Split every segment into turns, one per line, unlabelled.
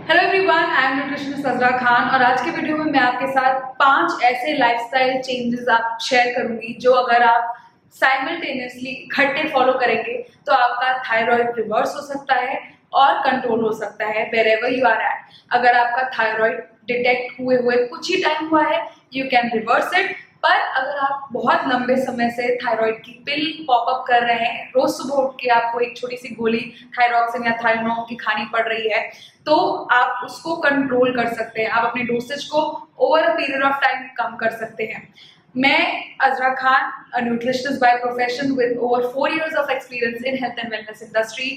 Hello everyone, I am nutritionist Azra Khan और आज के वीडियो में मैं आपके साथ 5 ऐसे लाइफस्टाइल चेंजेस आप शेयर करूंगी जो अगर आप साइमल्टेनियसली इकट्ठे फॉलो करेंगे तो आपका थायराइड रिवर्स हो सकता है और कंट्रोल हो सकता है वेरेवर यू आर एट। अगर आपका थायराइड डिटेक्ट हुए हुए कुछ ही टाइम हुआ है, यू कैन रिवर्स इट। पर अगर आप बहुत लंबे समय से थायराइड की पिल पॉपअप कर रहे हैं, रोज सुबह उठ के आपको एक छोटी सी गोली थायरॉक्सिन या थायरोनॉल की खानी पड़ रही है, तो आप उसको कंट्रोल कर सकते हैं। आप अपने डोसेज को over a period of time कम कर सकते हैं। मैं Azra Khan, a nutritionist by profession with over 4 years of experience in health and wellness industry.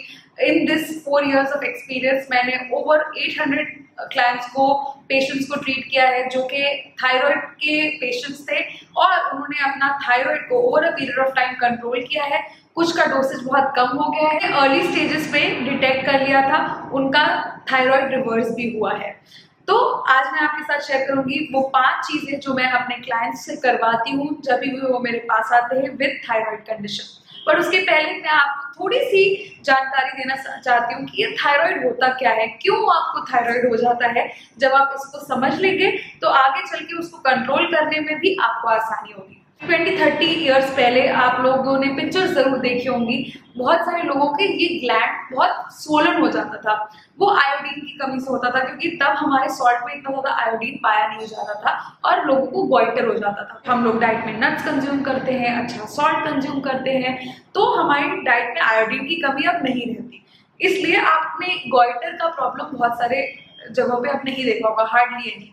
In this 4 years of experience, मैंने over 800 क्लाइंट्स को, पेशेंट्स को ट्रीट किया है जो कि थायराइड के पेशेंट्स थे और उन्होंने अपना थायराइड को over a period of time control किया है। कुछ का डोसेज बहुत कम हो गया है, अर्ली स्टेजेस पे डिटेक्ट कर लिया था, उनका थायराइड रिवर्स भी हुआ है। तो आज मैं आपके साथ शेयर करूंगी वो 5 चीजें जो मैं अपने क्लाइंट्स से करवाती हूँ जब भी वो मेरे पास आते हैं विद थायराइड कंडीशन। पर उसके पहले मैं आपको थोड़ी सी जानकारी देना चाहती हूँ कि ये थायराइड होता क्या है, क्यों आपको थायराइड हो जाता है। जब आप इसको समझ लेंगे तो आगे चल के उसको कंट्रोल करने में भी आपको आसानी होगी। 20-30 ईयर्स पहले आप लोगों ने पिक्चर जरूर देखी होंगी, बहुत सारे लोगों के ये ग्लैंड बहुत सोलन हो जाता था। वो आयोडीन की कमी से होता था, क्योंकि तब हमारे सॉल्ट में इतना ज्यादा आयोडीन पाया नहीं जाता था और लोगों को गॉइटर हो जाता था। हम लोग डाइट में नट्स कंज्यूम करते हैं, अच्छा सॉल्ट कंज्यूम करते हैं, तो हमारी डाइट में आयोडीन की कमी अब नहीं रहती। इसलिए आपने गॉइटर का प्रॉब्लम बहुत सारे जगहों पे आप नहीं देखा होगा, हार्डली एनी।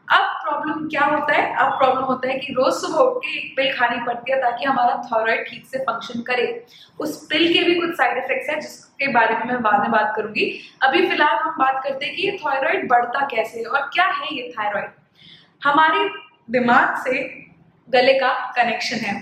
अब प्रॉब्लम क्या होता है? अब प्रॉब्लम होता है कि रोज सुबह उठ के एक पिल खानी पड़ती है ताकि हमारा थायराइड ठीक से फंक्शन करे। उस पिल के भी कुछ साइड इफेक्ट्स हैं जिसके बारे में मैं बाद में बात करूंगी। अभी फिलहाल हम बात करते हैं कि ये थायराइड बढ़ता कैसे है और क्या है ये थायराइड। हमारे दिमाग से गले का कनेक्शन है।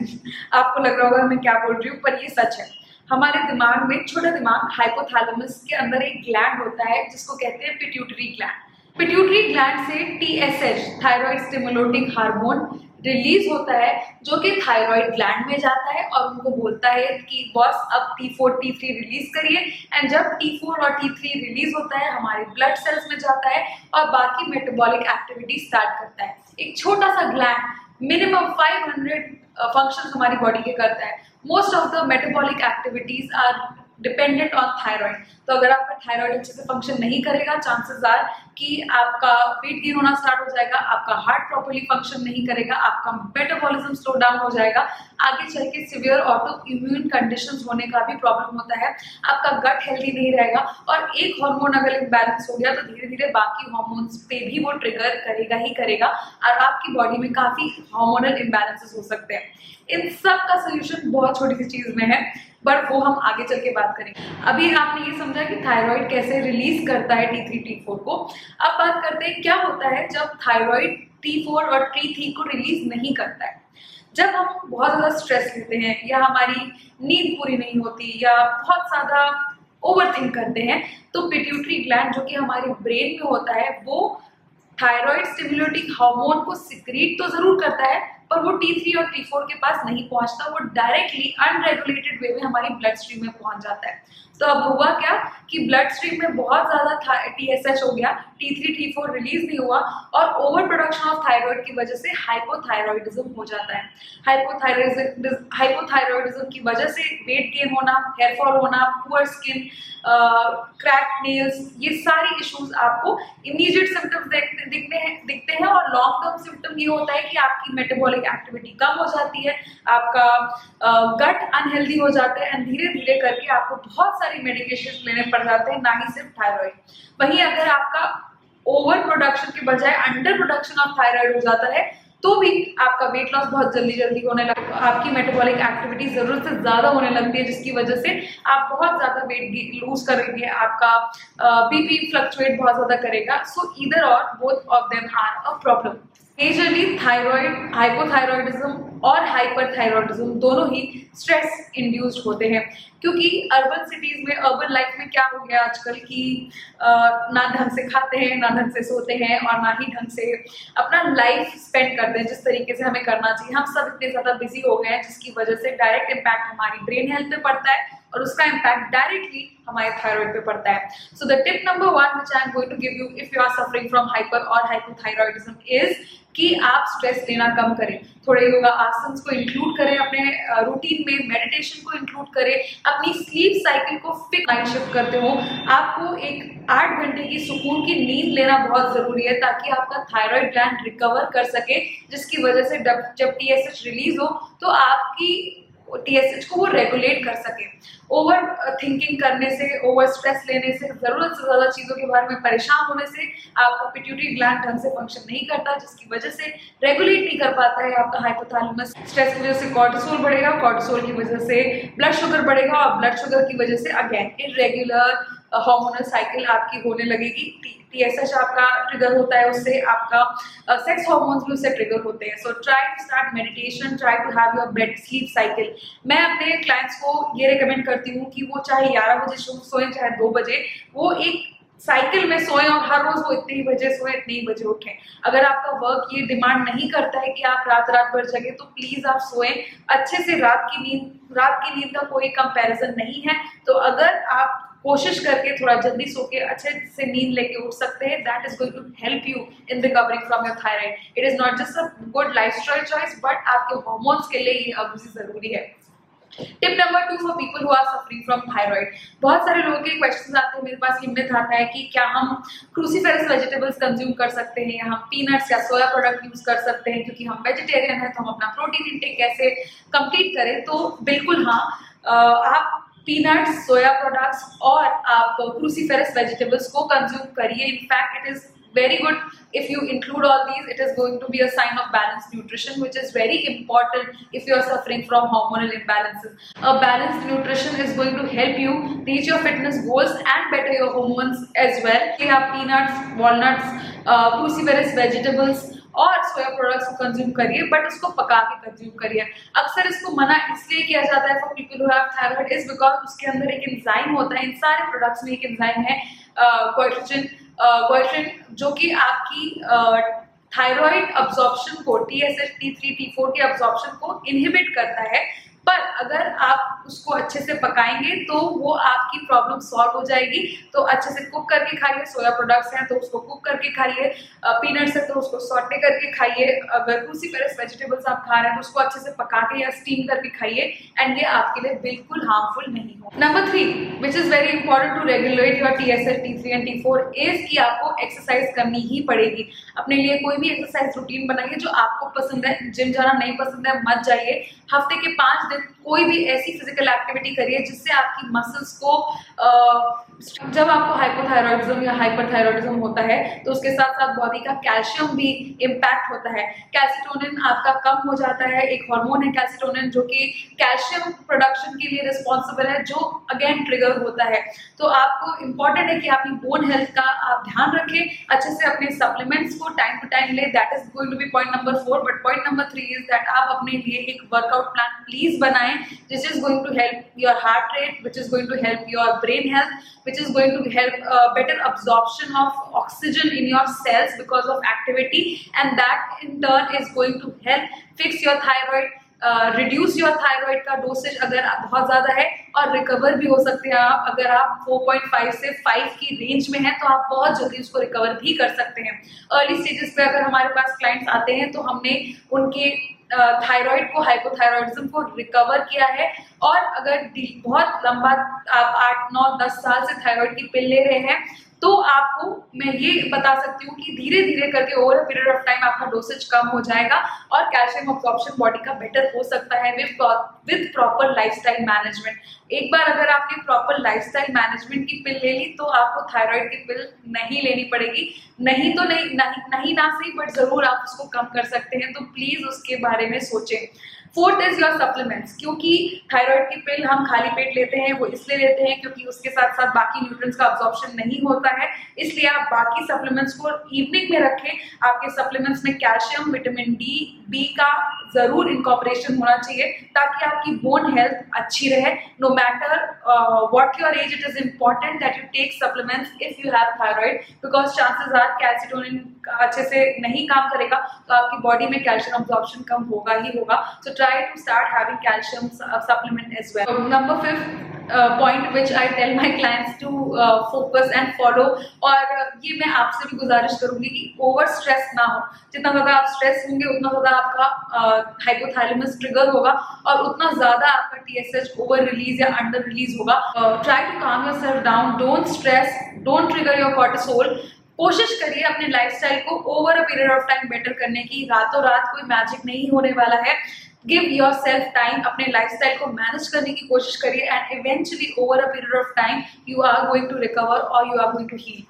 आपको लग रहा होगा मैं क्या बोल रही हूँ, पर ये सच है। हमारे दिमाग में, छोटा दिमाग हाइपोथैलेमस के अंदर एक ग्लैंड होता है जिसको कहते हैं पिट्यूटरी ग्लैंड। पिट्यूटरी ग्लैंड से TSH, thyroid stimulating hormone, release होता है जो कि थायराइड ग्लैंड में जाता है और उनको बोलता है कि बॉस अब T4 T3 रिलीज करिए। एंड जब T4 और T3 रिलीज होता है हमारे ब्लड सेल्स में जाता है और बाकी मेटाबॉलिक एक्टिविटी स्टार्ट करता है। एक छोटा सा ग्लैंड मिनिमम 500 फंक्शंस हमारी बॉडी के करता है। Most of the metabolic activities are dependent on thyroid. तो अगर आपका थायराइड अच्छे से फंक्शन नहीं करेगा, चांसेस आर कि आपका वेट गेन होना स्टार्ट हो जाएगा, आपका हार्ट प्रॉपर्ली फंक्शन नहीं करेगा, आपका मेटाबॉलिज्म स्लो डाउन हो जाएगा, आगे चल के सिवियर ऑटो इम्यून कंडीशंस होने का भी प्रॉब्लम होता है, आपका गट हेल्दी नहीं रहेगा और एक हार्मोन अगर इम्बैलेंस हो गया तो धीरे धीरे बाकी हार्मोन्स पे भी वो ट्रिगर करेगा ही करेगा और आपकी बॉडी में काफी हार्मोनल इम्बैलेंसेस हो सकते हैं। इन सब का सोल्यूशन बहुत छोटी सी चीज में है, बट वो हम आगे चल के बात करेंगे। अभी आपने ये समझा कि थायराइड कैसे रिलीज करता है T3 T4 को। अब बात करते हैं क्या होता है जब थायराइड T4 और T3 को रिलीज नहीं करता है। जब हम बहुत ज्यादा स्ट्रेस लेते हैं या हमारी नींद पूरी नहीं होती या बहुत ज्यादा ओवर थिंक करते हैं, तो पिट्यूटरी ग्लैंड जो कि हमारे ब्रेन में होता है वो थायराइड स्टिमुलेटिंग हार्मोन को सिक्रीट तो जरूर करता है, पर वो T3 और T4 के पास नहीं पहुंचता, वो डायरेक्टली अनरेगुलेटेड वे में हमारी ब्लड स्ट्रीम में पहुंच जाता है। तो अब हुआ क्या कि ब्लड स्ट्रीम में बहुत ज्यादा TSH हो गया, T3 T4 रिलीज नहीं हुआ और ओवर प्रोडक्शन ऑफ थायराइड की वजह से हाइपोथायरॉइडिज्म हो जाता है। हाइपोथायरॉइडिज्म की वजह से वेट गेन होना, हेयर फॉल होना, पुअर स्किन, क्रैक नेल्स, ये सारी इश्यूज आपको इमीडिएट सिम्टम्स दिखते हैं और लॉन्ग टर्म सिम्टम ये होता है कि आपकी मेटाबॉलिक एक्टिविटी कम हो जाती है, आपका गट अनहेल्दी हो जाता है एंड धीरे धीरे करके आपको बहुत सारी मेडिकेशन लेने पड़ जाते हैं, ना ही सिर्फ थायराइड। वहीं अगर आपका ओवर प्रोडक्शन के बजाय अंडर प्रोडक्शन ऑफ थायराइड हो जाता है तो भी आपका वेट लॉस बहुत जल्दी जल्दी होने लगता है, आपकी मेटाबॉलिक एक्टिविटी जरूरत से ज्यादा होने लगती है, जिसकी वजह से आप बहुत ज्यादा वेट लूज करेंगे, आपका BP फ्लक्चुएट बहुत ज्यादा करेगा। सो ईदर और both of them are a problem. Majorly thyroid, hypothyroidism और हाइपरथायरॉइडिज्म दोनों ही स्ट्रेस इंड्यूस्ड होते हैं, क्योंकि अर्बन सिटीज में, अर्बन लाइफ में क्या हो गया आजकल कि ना ढंग से खाते हैं, ना ढंग से सोते हैं और ना ही ढंग से अपना लाइफ स्पेंड करते हैं जिस तरीके से हमें करना चाहिए। हम सब इतने ज्यादा बिजी हो गए हैं जिसकी वजह से डायरेक्ट इम्पैक्ट हमारी ब्रेन हेल्थ पे पड़ता है, और उसका इम्पैक्ट डायरेक्टली हमारे थायराइड पे पड़ता है। So the tip number 1 which I am going to give you if you are suffering from hyper और हाइपोथायरॉयडिज्म इज कि आप स्ट्रेस लेना कम करें, थोड़े योगा आसन्स को इंक्लूड करें अपने रूटीन में, मेडिटेशन को इंक्लूड करें, अपनी स्लीप साइकिल को फिक्स माइंड शिफ्ट करते हो। आपको एक 8 घंटे की सुकून की नींद लेना बहुत जरूरी है ताकि आपका थायराइड ग्लैंड रिकवर कर सके, जिसकी वजह से जब TSH रिलीज हो तो आपकी TSH को वो रेगुलेट कर सके। ओवर थिंकिंग करने से, ओवर स्ट्रेस लेने से, जरूरत से ज्यादा चीजों के बारे में परेशान होने से आपका पिट्यूटरी ग्लैंड ढंग से फंक्शन नहीं करता, जिसकी वजह से रेगुलेट नहीं कर पाता है आपका हाइपोथैलेमस। स्ट्रेस की वजह से कॉर्टिसोल बढ़ेगा, कॉर्टिसोल की वजह से ब्लड शुगर बढ़ेगा और ब्लड शुगर की वजह से अगेन इरेगुलर हार्मोनल साइकिल आपकी होने लगेगी। TSH आपका ट्रिगर होता है, उससे आपका सेक्स हार्मोन्स भी उससे ट्रिगर होते हैं। So try to start meditation, try to have your bed sleep cycle. मैं अपने क्लाइंट्स को ये रिकमेंड करती हूँ कि वो चाहे 11 बजे सोएं चाहे 2 बजे, वो एक साइकिल में सोएं और हर रोज वो इतने ही बजे सोएं, इतने ही बजे उठें। अगर आपका वर्क ये डिमांड नहीं करता है कि आप रात भर जगे तो प्लीज आप सोएं अच्छे से। रात की नींद का कोई कंपैरिजन नहीं है। तो अगर आप कोशिश करके थोड़ा जल्दी सो के अच्छे से नींद लेके उठ सकते हैं, that is going to help you in recovering from your thyroid. It is not just a good lifestyle choice but आपके हार्मोन्स के लिए ये अब जरूरी है। Tip number 2 for people who are suffering from thyroid. बहुत सारे लोगों के क्वेश्चंस आते हैं, मेरे पास ये मिथ आता है कि क्या हम क्रूसीफेरस वेजिटेबल्स कंज्यूम कर सकते हैं, या हम पीनट्स या सोया प्रोडक्ट यूज कर सकते हैं क्योंकि हम वेजिटेरियन हैं, तो हम अपना प्रोटीन इंटेक कैसे कंप्लीट करें। तो बिल्कुल हाँ, आप पीनट्स, सोया प्रोडक्ट्स और आप क्रूसीफेरस वेजिटेबल्स को कंज्यूम करिए। In fact it is very good if you include all these. It is going to be a sign of balanced nutrition, which is very important if you are suffering from hormonal imbalances. A balanced nutrition is going to help you reach your fitness goals and better your hormones as well. कि आप peanuts, walnuts, cruciferous vegetables और सोया products को consume करिए, but उसको पका के consume करिए। अक्सर इसको मना इसलिए किया जाता है for people who have thyroid is because उसके अंदर एक एंजाइम होता है। इन सारे प्रोडक्ट्स में एक एंजाइम है गोइट्रिन, जो कि आपकी थायराइड अब्जॉर्प्शन को, TSH, T3, T4 के अब्जॉर्प्शन को इनहिबिट करता है। पर अगर आप उसको अच्छे से पकाएंगे तो वो आपकी प्रॉब्लम सॉल्व हो जाएगी। तो अच्छे से कुक करके खाइए। सोया प्रोडक्ट्स हैं तो उसको कुक करके खाइए, पीनट्स है तो उसको सॉटे करके खाइए। अगर क्रूसीफेरस वेजिटेबल्स आप खा रहे हैं तो उसको अच्छे से पका के या स्टीम करके खाइए, एंड ये आपके लिए बिल्कुल हार्मफुल नहीं हो। Number 3 which is very important to regulate your TSH, T3 and T4 is कि आपको एक्सरसाइज करनी ही पड़ेगी। अपने लिए कोई भी एक्सरसाइज रूटीन बनाइए जो आपको पसंद है। जिम जाना नहीं पसंद है, मत जाइए। हफ्ते के 5 दिन कोई भी ऐसी फिजिकल एक्टिविटी करिए जिससे आपकी मसल्स को जब आपको हाइपोथायरॉयडिज्म या हाइपरथायरॉयडिज्म होता है तो उसके साथ साथ बॉडी का कैल्शियम भी इम्पैक्ट होता है। कैल्सिटोनिन आपका कम हो जाता है। एक हार्मोन है कैल्सिटोनिन जो कि कैल्शियम प्रोडक्शन के लिए रिस्पॉन्सिबल है, जो अगेन ट्रिगर होता है। तो आपको इम्पॉर्टेंट है कि अपनी बोन हेल्थ का आप ध्यान रखें, अच्छे से अपने सप्लीमेंट्स को टाइम टू टाइम ले। That is going to be point number 4। But point number 3 is that आप अपने लिए एक वर्कआउट प्लान प्लीज बनाएं which is going to help your heart rate, which is going to help your brain health, which is going to help better absorption of oxygen in your cells because of activity, and that in turn is going to help fix your thyroid, reduce your thyroid का dosage अगर बहुत ज़्यादा है, और recover भी हो सकते हैं आप। अगर आप 4.5 से 5 की रेंज में हैं तो आप बहुत जल्दी उसको रिकवर भी कर सकते हैं। अर्ली स्टेजेस पे अगर हमारे पास क्लाइंट्स आते हैं तो हमने उनके थायराइड को, हाइपोथायरॉयडिज्म को रिकवर किया है। और अगर बहुत लंबा आप 8, 9, 10 साल से थायराइड की पिल ले रहे हैं तो आपको मैं ये बता सकती हूँ कि धीरे धीरे करके over a period of time आपका डोसेज कम हो जाएगा और कैल्शियम अब्जॉर्प्शन बॉडी का बेटर हो सकता है विद प्रॉपर लाइफस्टाइल मैनेजमेंट। एक बार अगर आपने प्रॉपर लाइफस्टाइल मैनेजमेंट की पिल ले ली तो आपको थायराइड की पिल नहीं लेनी पड़ेगी। नहीं तो नहीं ना सही, बट जरूर आप उसको कम कर सकते हैं। तो प्लीज उसके बारे में सोचें। 4th is your supplements. क्योंकि थायराइड की पिल हम खाली पेट लेते हैं, वो इसलिए लेते हैं क्योंकि उसके साथ साथ बाकी न्यूट्रिएंट्स का अब्जॉर्प्शन नहीं होता है, इसलिए आप बाकी सप्लीमेंट्स को इवनिंग में रखें। आपके सप्लीमेंट्स में कैल्शियम, विटामिन डी, बी का जरूर इनकॉर्पोरेशन होना चाहिए ताकि आपकी बोन हेल्थ अच्छी रहे। No matter what your age, it is important that you take supplements if you have thyroid, because chances are calcitonin अच्छे से नहीं काम करेगा तो आपकी बॉडी में कैल्शियम अब्जॉर्प्शन कम होगा ही होगा। सो try to start having calcium supplement as well. Number 5 point which I tell my clients to focus and follow, और ये मैं आपसे भी गुजारिश करूंगी कि ओवर स्ट्रेस ना हो। जितना ज़्यादा आप स्ट्रेस होंगे उतना ज़्यादा आपका हाइपोथैलेमस ट्रिगर होगा और उतना ज़्यादा आपका TSH ओवर रिलीज या अंडर रिलीज होगा। ट्राई टू काम yourself down, don't stress, don't trigger your cortisol. कोशिश करिए अपने लाइफस्टाइल को over a period of time better करने की। रातों रात कोई मैजिक नहीं होने वाला है। गिव योर सेल्फ टाइम, अपने लाइफस्टाइल को मैनेज करने की कोशिश करिए and eventually over a period of time you are going to recover और you are going to heal.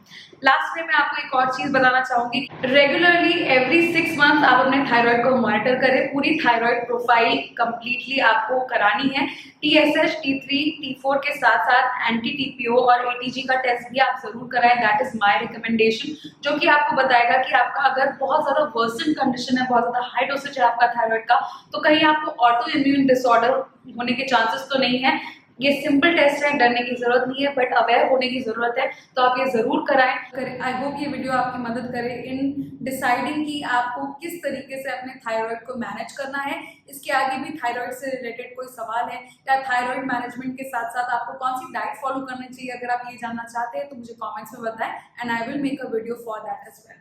Last में मैं आपको एक और चीज बताना चाहूंगी, रेगुलरली एवरी 6 मंथ आप अपने थायराइड को मॉनिटर करें। पूरी थायराइड प्रोफाइल कंप्लीटली आपको करानी है। TSH, T3, T4 के साथ साथ एंटी TPO और ATG का टेस्ट भी आप जरूर कराएं। दैट इज माय रिकमेंडेशन, जो कि आपको बताएगा कि आपका अगर बहुत ज्यादा वर्सन कंडीशन है, बहुत ज्यादा हाई डोसेज है आपका थायराइड का, तो कहीं आपको ऑटो इम्यून डिसऑर्डर होने के चांसेस तो नहीं है। ये सिंपल टेस्ट है, डरने की जरूरत नहीं है, बट अवेयर होने की जरूरत है, तो आप ये जरूर कराएं। आई होप ये वीडियो आपकी मदद करे इन डिसाइडिंग कि आपको किस तरीके से अपने थायराइड को मैनेज करना है। इसके आगे भी थायराइड से रिलेटेड कोई सवाल है या थायराइड मैनेजमेंट के साथ साथ आपको कौन सी डाइट फॉलो करनी चाहिए, अगर आप ये जानना चाहते हैं तो मुझे कॉमेंट्स में बताएं and I will make a video for that as well.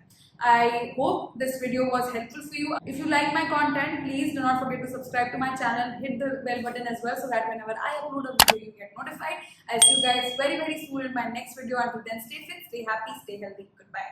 I hope this video was helpful for you. If you like my content, please do not forget to subscribe to my channel, hit the bell button as well, so that whenever I upload a video you get notified. I'll see you guys very soon in my next video. Until then, stay fit, stay happy, stay healthy. Goodbye.